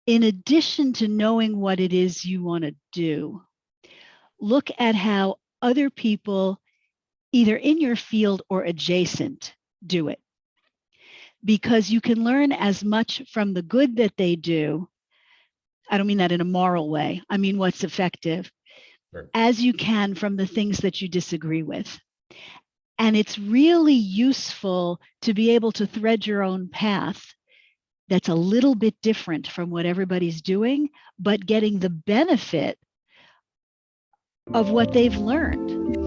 in addition to knowing what it is you want to do, look at how other people, either in your field or adjacent, do it. Because you can learn as much from the good that they do. I don't mean that in a moral way. I mean what's effective, Sure. as you can from the things that you disagree with. And it's really useful to be able to thread your own path that's a little bit different from what everybody's doing, but getting the benefit of what they've learned.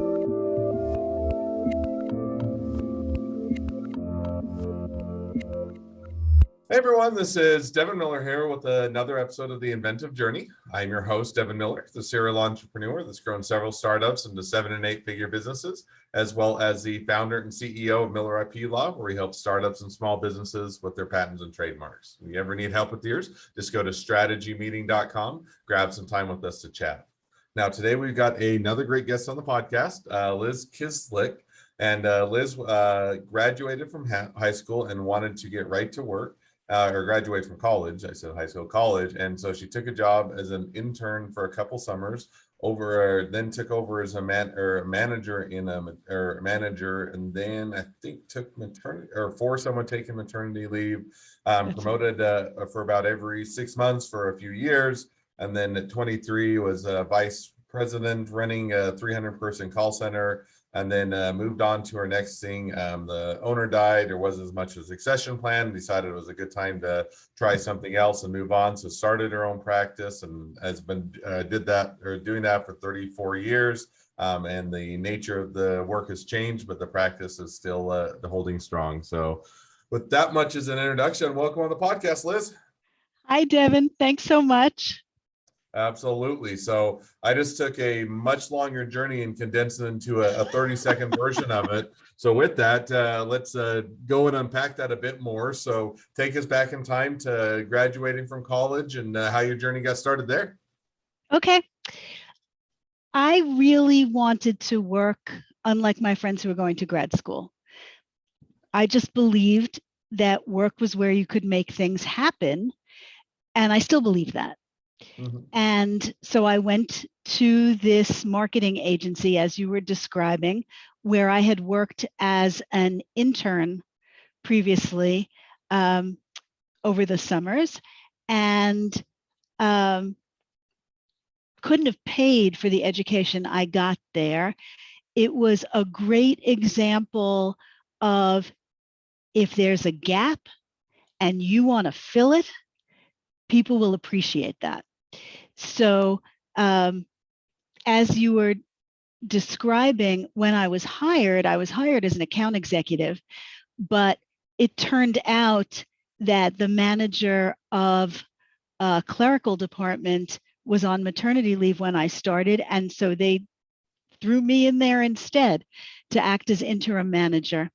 Hey everyone, this is Devin Miller here with another episode of The Inventive Journey. I'm your host, Devin Miller, the serial entrepreneur that's grown several startups into 7- and 8-figure businesses, as well as the founder and CEO of Miller IP Law, where we help startups and small businesses with their patents and trademarks. If you ever need help with yours, just go to strategymeeting.com, grab some time with us to chat. Now, today we've got another great guest on the podcast, Liz Kislik. And Liz graduated from high school and wanted to get right to work. Or graduate from college. I said high school, college. And so she took a job as an intern for a couple summers then took over as a manager and then I think took maternity or for someone taking maternity leave, promoted for about every 6 months for a few years. And then at 23 was a vice president running a 300-person call center. And then moved on to our next thing. The owner died. There wasn't as much of a succession plan. Decided it was a good time to try something else and move on. So started her own practice and has been doing that for 34 years. And the nature of the work has changed, but the practice is still holding strong. So with that much as an introduction, welcome on the podcast, Liz. Hi, Devin. Thanks so much. Absolutely. So I just took a much longer journey and condensed it into a 30-second version of it. So with that, let's go and unpack that a bit more. So take us back in time to graduating from college and how your journey got started there. Okay. I really wanted to work, unlike my friends who were going to grad school. I just believed that work was where you could make things happen. And I still believe that. Mm-hmm. And so I went to this marketing agency, as you were describing, where I had worked as an intern previously over the summers, and couldn't have paid for the education I got there. It was a great example of if there's a gap and you want to fill it, people will appreciate that. So as you were describing, when I was hired as an account executive, but it turned out that the manager of a clerical department was on maternity leave when I started. And so they threw me in there instead to act as interim manager.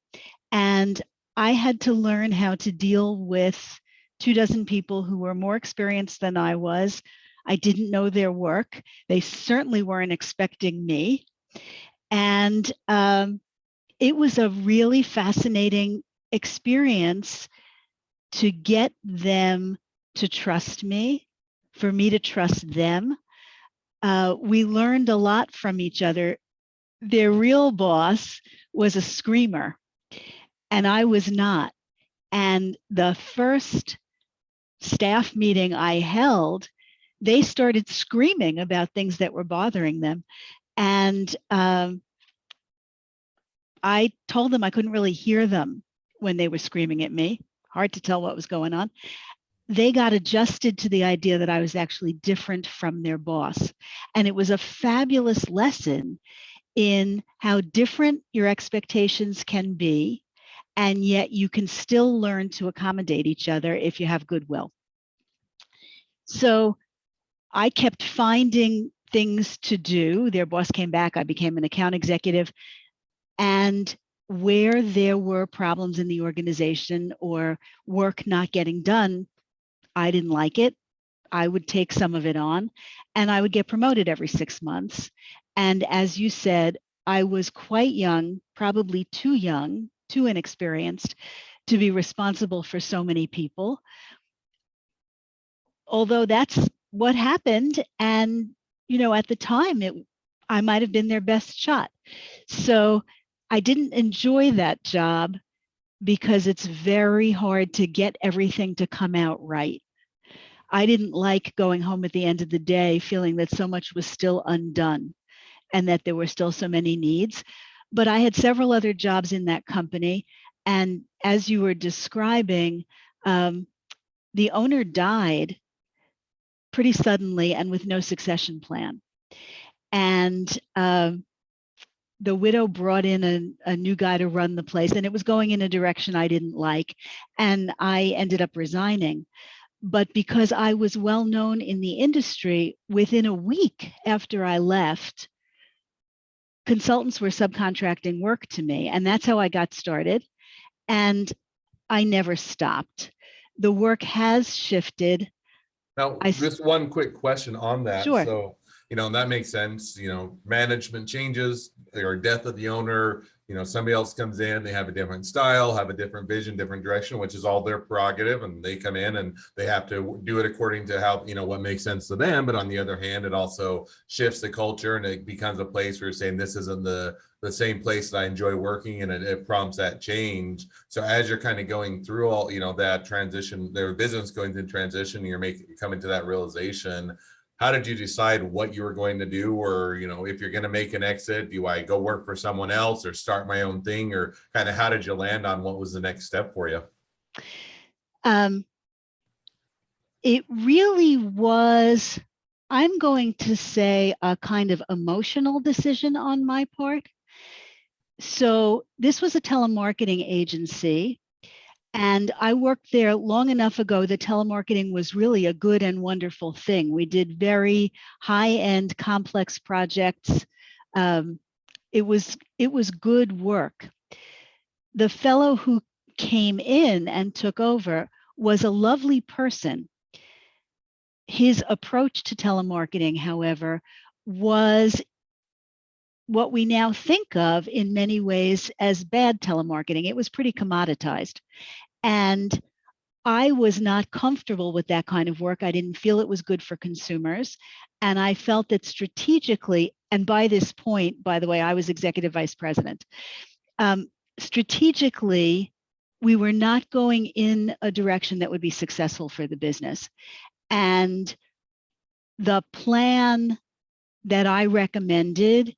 And I had to learn how to deal with 24 people who were more experienced than I was. I didn't know their work. They certainly weren't expecting me. And it was a really fascinating experience to get them to trust me, for me to trust them. We learned a lot from each other. Their real boss was a screamer, and I was not. And the first staff meeting I held, they started screaming about things that were bothering them. And I told them I couldn't really hear them when they were screaming at me. Hard to tell what was going on. They got adjusted to the idea that I was actually different from their boss. And it was a fabulous lesson in how different your expectations can be, and yet you can still learn to accommodate each other if you have goodwill. So I kept finding things to do. Their boss came back. I became an account executive. And where there were problems in the organization or work not getting done, I didn't like it. I would take some of it on, and I would get promoted every 6 months. And as you said, I was quite young, probably too young, too inexperienced to be responsible for so many people. although that's what happened. And, at the time, I might have been their best shot. So I didn't enjoy that job because it's very hard to get everything to come out right. I didn't like going home at the end of the day feeling that so much was still undone and that there were still so many needs. But I had several other jobs in that company. And as you were describing, the owner died pretty suddenly and with no succession plan. And the widow brought in a new guy to run the place, and it was going in a direction I didn't like. And I ended up resigning. But because I was well known in the industry, within a week after I left, consultants were subcontracting work to me. And that's how I got started. And I never stopped. The work has shifted. Now, just one quick question on that. Sure. So, that makes sense. Management changes or death of the owner, somebody else comes in, they have a different style, have a different vision, different direction, which is all their prerogative. And they come in and they have to do it according to how, what makes sense to them. But on the other hand, it also shifts the culture and it becomes a place where you're saying this isn't the same place that I enjoy working, and it prompts that change. So as you're kind of going through all, that transition, their business going through transition, you're coming to that realization. How did you decide what you were going to do? Or, if you're going to make an exit, do I go work for someone else or start my own thing? Or kind of how did you land on what was the next step for you? It really was, I'm going to say, a kind of emotional decision on my part. So this was a telemarketing agency. And I worked there long enough ago that telemarketing was really a good and wonderful thing. We did very high-end, complex projects. It was good work. The fellow who came in and took over was a lovely person. His approach to telemarketing, however, was what we now think of in many ways as bad telemarketing. It was pretty commoditized. And I was not comfortable with that kind of work. I didn't feel it was good for consumers. And I felt that strategically, and by this point, by the way, I was executive vice president, strategically, we were not going in a direction that would be successful for the business. And the plan that I recommended,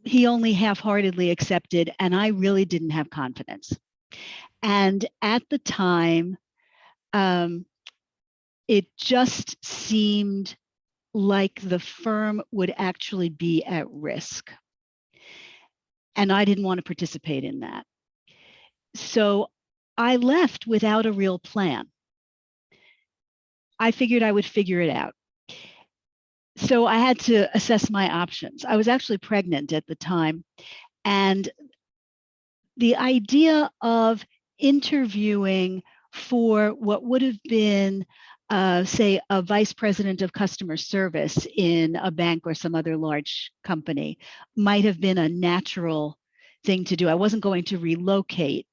he only half-heartedly accepted, and I really didn't have confidence. And at the time, it just seemed like the firm would actually be at risk. And I didn't want to participate in that. So I left without a real plan. I figured I would figure it out. So I had to assess my options. I was actually pregnant at the time. And the idea of interviewing for what would have been, say, a vice president of customer service in a bank or some other large company might have been a natural thing to do. I wasn't going to relocate.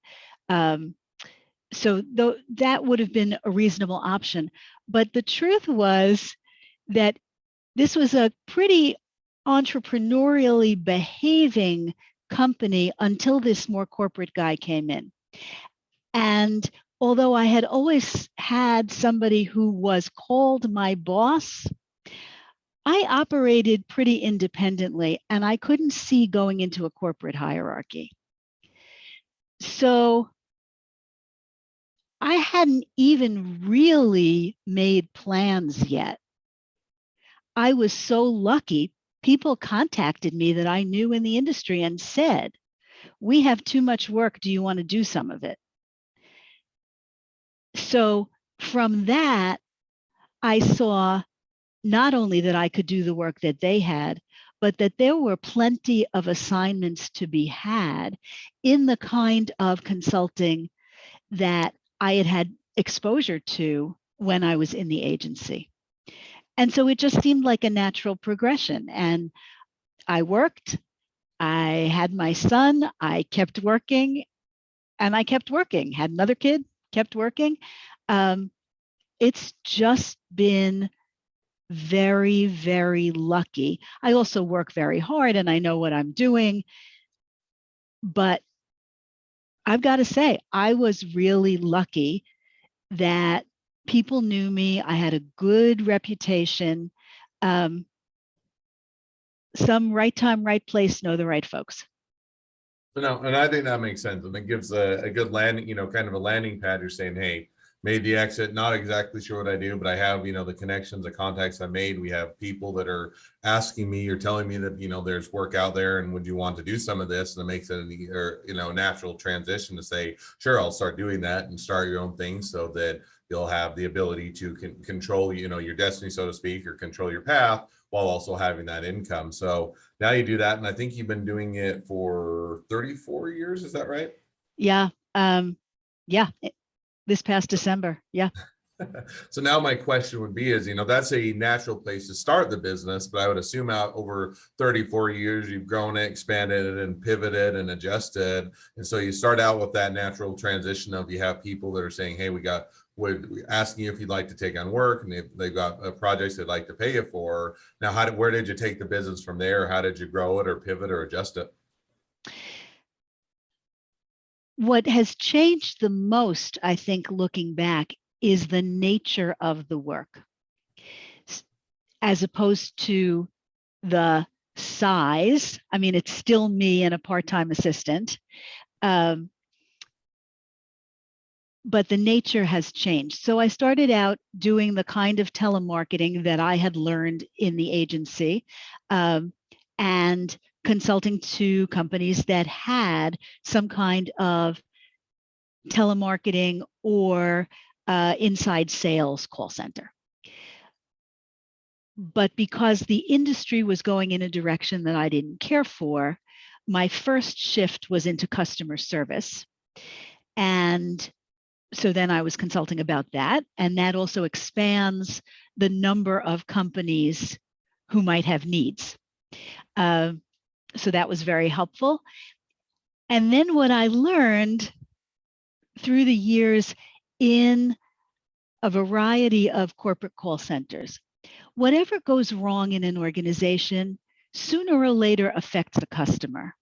So that would have been a reasonable option. But the truth was that this was a pretty entrepreneurially behaving company until this more corporate guy came in. And although I had always had somebody who was called my boss, I operated pretty independently and I couldn't see going into a corporate hierarchy. So I hadn't even really made plans yet. I was so lucky. People contacted me that I knew in the industry and said, "We have too much work. Do you want to do some of it?" So from that, I saw not only that I could do the work that they had, but that there were plenty of assignments to be had in the kind of consulting that I had had exposure to when I was in the agency. And so it just seemed like a natural progression. And I worked, I had my son, I kept working, and I kept working, had another kid, kept working. It's just been very, very lucky. I also work very hard and I know what I'm doing, but I've got to say, I was really lucky that people knew me. I had a good reputation. Um, some right time, right place, know the right folks. So no, and I think that makes sense. And it gives a good landing, kind of a landing pad. You're saying, hey, made the exit, not exactly sure what I do, but I have, the connections, the contacts I made. We have people that are asking me or telling me that, there's work out there and would you want to do some of this? And it makes it a natural transition to say, sure, I'll start doing that and start your own thing so that you'll have the ability to control, your destiny, so to speak, or control your path while also having that income. So now you do that. And I think you've been doing it for 34 years. Is that right? Yeah. Yeah. This past December. Yeah. So now my question would be is, that's a natural place to start the business, but I would assume out over 34 years, you've grown it, expanded it, and pivoted and adjusted. And so you start out with that natural transition of you have people that are saying, hey, we're asking you if you'd like to take on work, and they've got projects they'd like to pay you for. Now, where did you take the business from there? How did you grow it or pivot or adjust it? What has changed the most, I think, looking back, is the nature of the work as opposed to the size. I mean, it's still me and a part-time assistant, um, but the nature has changed. So I started out doing the kind of telemarketing that I had learned in the agency, and consulting to companies that had some kind of telemarketing or inside sales call center. But because the industry was going in a direction that I didn't care for, my first shift was into customer service. And so then I was consulting about that. And that also expands the number of companies who might have needs. So that was very helpful. And then what I learned through the years in a variety of corporate call centers, whatever goes wrong in an organization sooner or later affects the customer.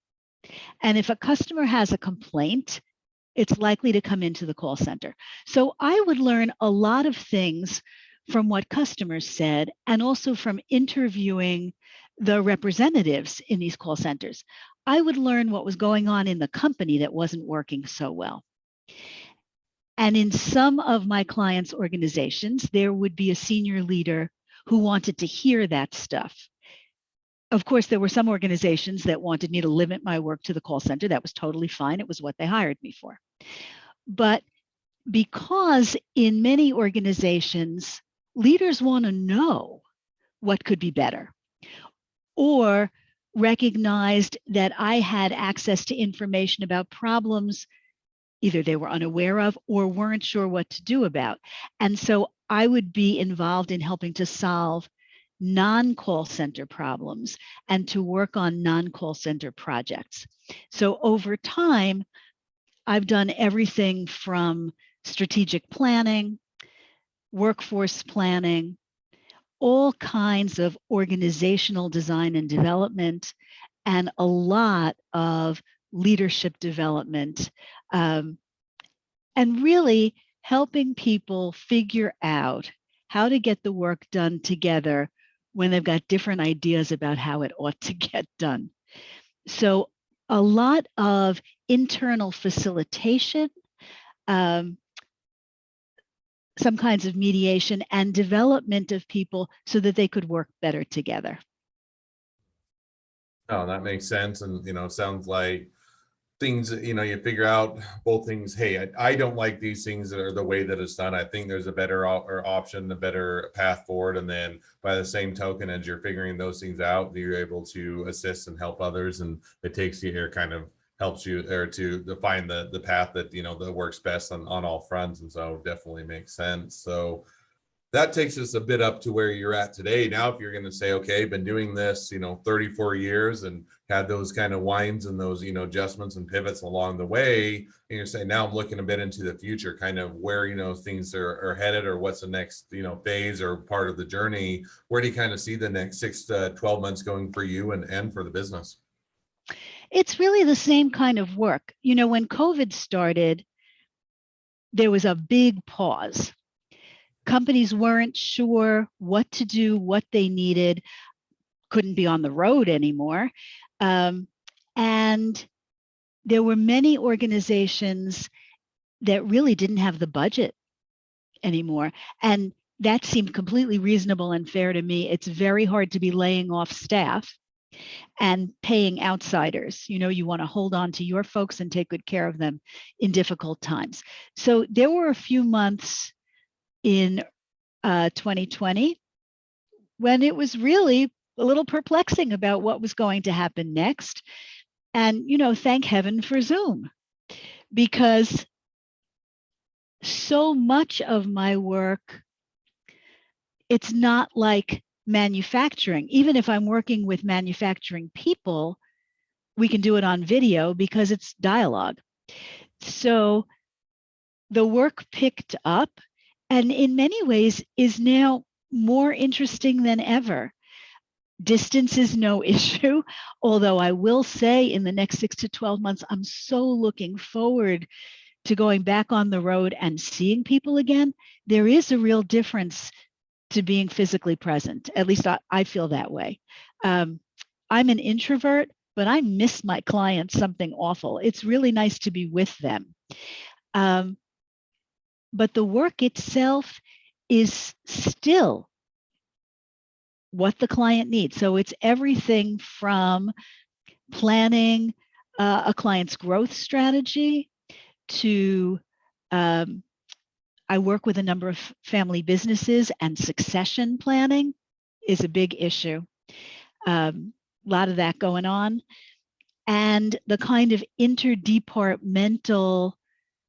And if a customer has a complaint, it's likely to come into the call center. So I would learn a lot of things from what customers said and also from interviewing the representatives in these call centers. I would learn what was going on in the company that wasn't working so well. And in some of my clients' organizations, there would be a senior leader who wanted to hear that stuff. Of course, there were some organizations that wanted me to limit my work to the call center. That was totally fine. It was what they hired me for. But because in many organizations, leaders want to know what could be better, or recognized that I had access to information about problems either they were unaware of or weren't sure what to do about. And so I would be involved in helping to solve non-call center problems and to work on non-call center projects. So over time, I've done everything from strategic planning, workforce planning, all kinds of organizational design and development, and a lot of leadership development, and really helping people figure out how to get the work done together when they've got different ideas about how it ought to get done. So a lot of internal facilitation, some kinds of mediation and development of people so that they could work better together. Oh, that makes sense. And, it sounds like things, you figure out both things. Hey, I don't like these things that are the way that it's done. I think there's a better option, a better path forward. And then by the same token, as you're figuring those things out, you're able to assist and help others. And it takes you here, kind of helps you there to find the path that, that works best on all fronts. And so definitely makes sense. So that takes us a bit up to where you're at today. Now, if you're going to say, okay, been doing this, 34 years and had those kind of winds and those, adjustments and pivots along the way, and you're saying, now I'm looking a bit into the future, kind of where, things are headed, or what's the next, phase or part of the journey. Where do you kind of see the next 6 to 12 months going for you and for the business? It's really the same kind of work. When COVID started, there was a big pause. Companies weren't sure what to do, what they needed, couldn't be on the road anymore. And there were many organizations that really didn't have the budget anymore. And that seemed completely reasonable and fair to me. It's very hard to be laying off staff and paying outsiders. You want to hold on to your folks and take good care of them in difficult times. So there were a few months in 2020 when it was really a little perplexing about what was going to happen next. And, thank heaven for Zoom, because so much of my work, it's not like manufacturing. Even if I'm working with manufacturing people, we can do it on video because it's dialogue. So the work picked up, and in many ways is now more interesting than ever. Distance is no issue, although I will say in the next 6 to 12 months, I'm so looking forward to going back on the road and seeing people again. There is a real difference to being physically present. At least I feel that way. I'm an introvert, but I miss my clients something awful. It's really nice to be with them. But the work itself is still what the client needs. So it's everything from planning a client's growth strategy to I work with a number of family businesses, and succession planning is a big issue. A lot of that going on. And the kind of interdepartmental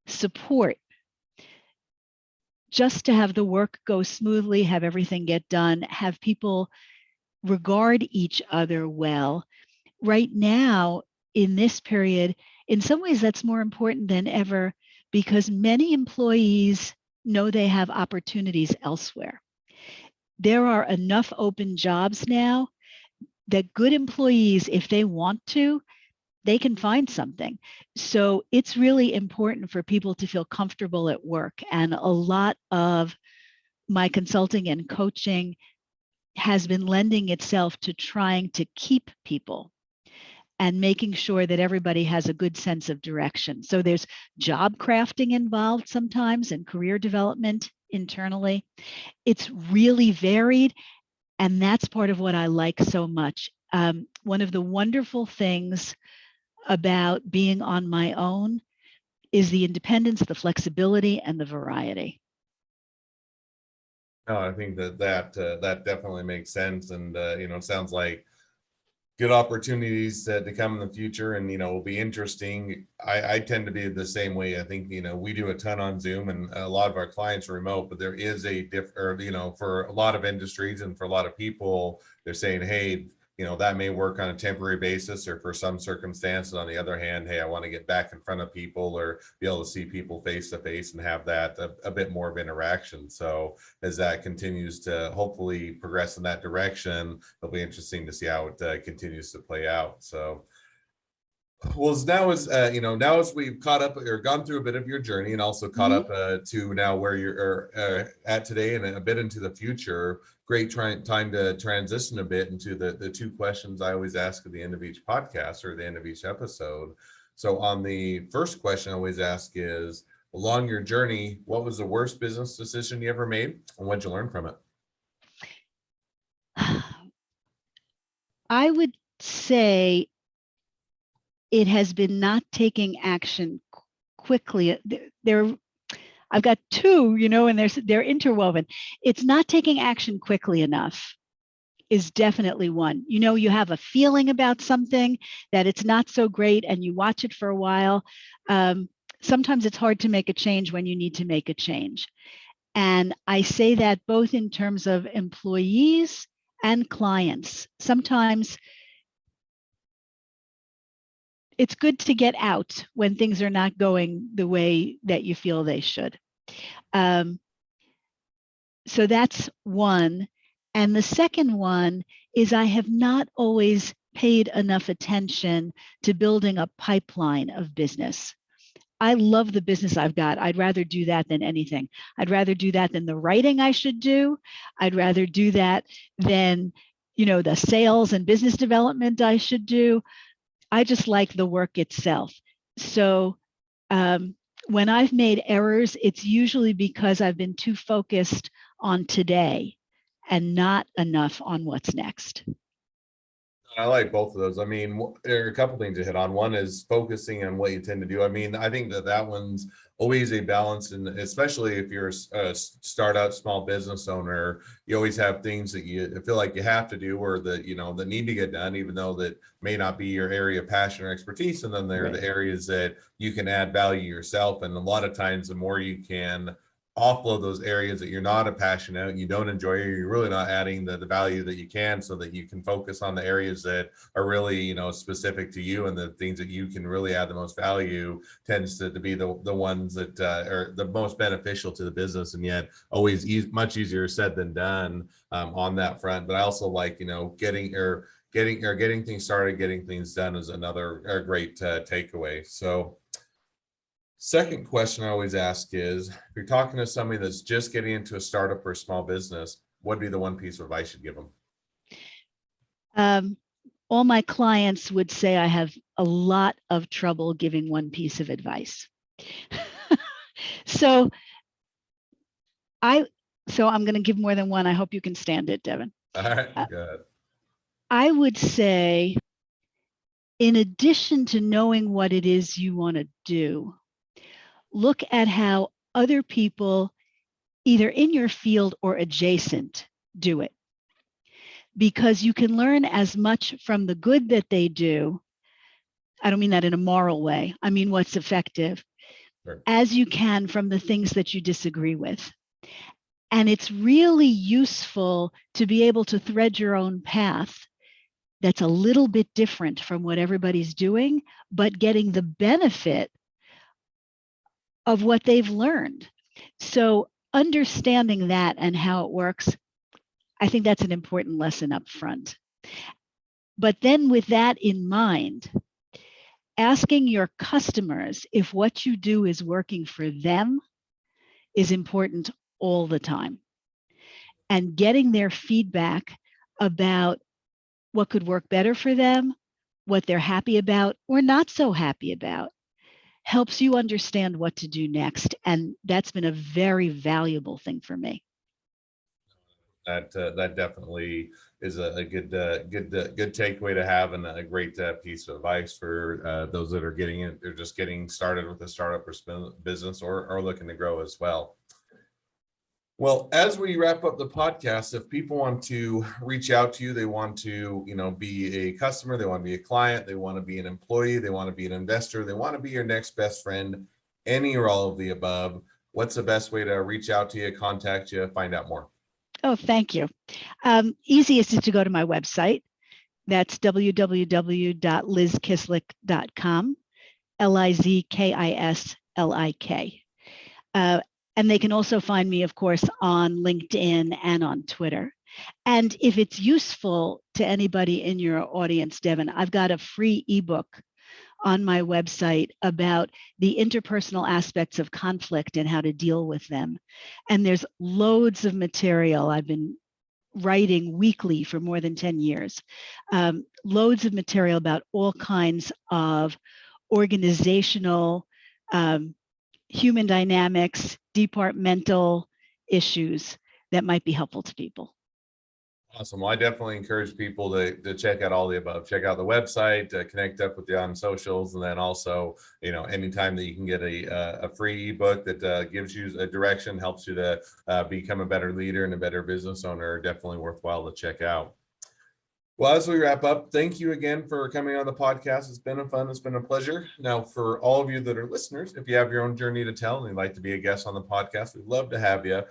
support just to have the work go smoothly, have everything get done, have people regard each other well. Right now, in this period, in some ways that's more important than ever, because many employees know they have opportunities elsewhere. There are enough open jobs now that good employees, if they want to, they can find something. So it's really important for people to feel comfortable at work. And a lot of my consulting and coaching has been lending itself to trying to keep people and making sure that everybody has a good sense of direction. So there's job crafting involved sometimes, and career development internally. It's really varied, and that's part of what I like so much. One of the wonderful things about being on my own is the independence, the flexibility, and the variety. No, I think that definitely makes sense, and it sounds like good opportunities to come in the future, and will be interesting. I tend to be the same way. I think we do a ton on Zoom, and a lot of our clients are remote, but there is a for a lot of industries and for a lot of people, they're saying, hey, that may work on a temporary basis or for some circumstances. On the other hand, hey, I want to get back in front of people or be able to see people face to face and have that a bit more of interaction. So as that continues to hopefully progress in that direction, it'll be interesting to see how it continues to play out. So well, now as we've caught up or gone through a bit of your journey, and also caught up to now where you're at today and a bit into the future, great time to transition a bit into the two questions I always ask at the end of each podcast or the end of each episode. So on the first question I always ask is, along your journey, what was the worst business decision you ever made, and what'd you learn from it? I would say it has been not taking action quickly. I've got two, and they're interwoven. It's not taking action quickly enough is definitely one. You have a feeling about something that it's not so great, and you watch it for a while. Sometimes it's hard to make a change when you need to make a change. And I say that both in terms of employees and clients. Sometimes it's good to get out when things are not going the way that you feel they should. So that's one. And the second one is I have not always paid enough attention to building a pipeline of business. I love the business I've got. I'd rather do that than anything. I'd rather do that than the writing I should do. I'd rather do that than, the sales and business development I should do. I just like the work itself. So when I've made errors, it's usually because I've been too focused on today and not enough on what's next. I like both of those. I mean, there are a couple things to hit on. One is focusing on what you tend to do. I mean, I think that one's always a balance, and especially if you're a startup small business owner, you always have things that you feel like you have to do or that that need to get done, even though that may not be your area of passion or expertise. And then there are the areas that you can add value yourself. And a lot of times, the more you can offload those areas that you're not a passionate and you don't enjoy, or you're really not adding the value that you can, so that you can focus on the areas that are really specific to you, and the things that you can really add the most value tends to be the ones that are the most beneficial to the business. And yet always much easier said than done on that front. But I also like getting things started, getting things done is another great takeaway. So second question I always ask is, if you're talking to somebody that's just getting into a startup or a small business, what would be the one piece of advice you'd give them? All my clients would say I have a lot of trouble giving one piece of advice. So I'm going to give more than one. I hope you can stand it, Devin. All right, good. I would say, in addition to knowing what it is you want to do, look at how other people, either in your field or adjacent, do it. Because you can learn as much from the good that they do. I don't mean that in a moral way. I mean what's effective, sure, as you can from the things that you disagree with. And it's really useful to be able to thread your own path that's a little bit different from what everybody's doing, but getting the benefit of what they've learned. So understanding that and how it works, I think that's an important lesson up front. But then with that in mind, asking your customers if what you do is working for them is important all the time. And getting their feedback about what could work better for them, what they're happy about or not so happy about, helps you understand what to do next. And that's been a very valuable thing for me. That definitely is a good takeaway to have, and a great piece of advice for those that are they're just getting started with a startup or business, or looking to grow as well. Well, as we wrap up the podcast, if people want to reach out to you, they want to, be a customer, they want to be a client, they want to be an employee, they want to be an investor, they want to be your next best friend, any or all of the above, what's the best way to reach out to you, contact you, find out more? Oh, thank you. Easiest is to go to my website. That's www.lizkislik.com, LIZKISLIK. And they can also find me, of course, on LinkedIn and on Twitter. And if it's useful to anybody in your audience, Devin, I've got a free ebook on my website about the interpersonal aspects of conflict and how to deal with them. And there's loads of material. I've been writing weekly for more than 10 years. Loads of material about all kinds of organizational, human dynamics, departmental issues that might be helpful to people. Awesome. Well, I definitely encourage people to check out all the above. Check out the website, connect up with you on socials, and then also, anytime that you can get a free ebook that gives you a direction, helps you to become a better leader and a better business owner, definitely worthwhile to check out. Well, as we wrap up, thank you again for coming on the podcast. It's been a fun. It's been a pleasure. Now, for all of you that are listeners, if you have your own journey to tell and you'd like to be a guest on the podcast, we'd love to have you.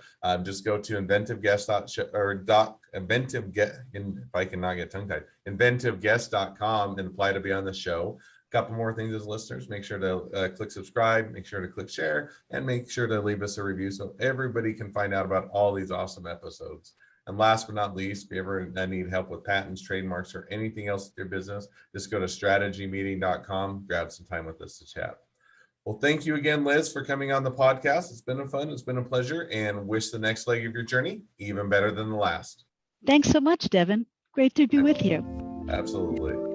Just go to inventiveguest.com and apply to be on the show. A couple more things as listeners. Make sure to click subscribe, make sure to click share, and make sure to leave us a review so everybody can find out about all these awesome episodes. And last but not least, if you ever need help with patents, trademarks, or anything else with your business, just go to strategymeeting.com, grab some time with us to chat. Well, thank you again, Liz, for coming on the podcast. It's been it's been a pleasure, and wish the next leg of your journey even better than the last. Thanks so much, Devin. Great to be with you. Absolutely.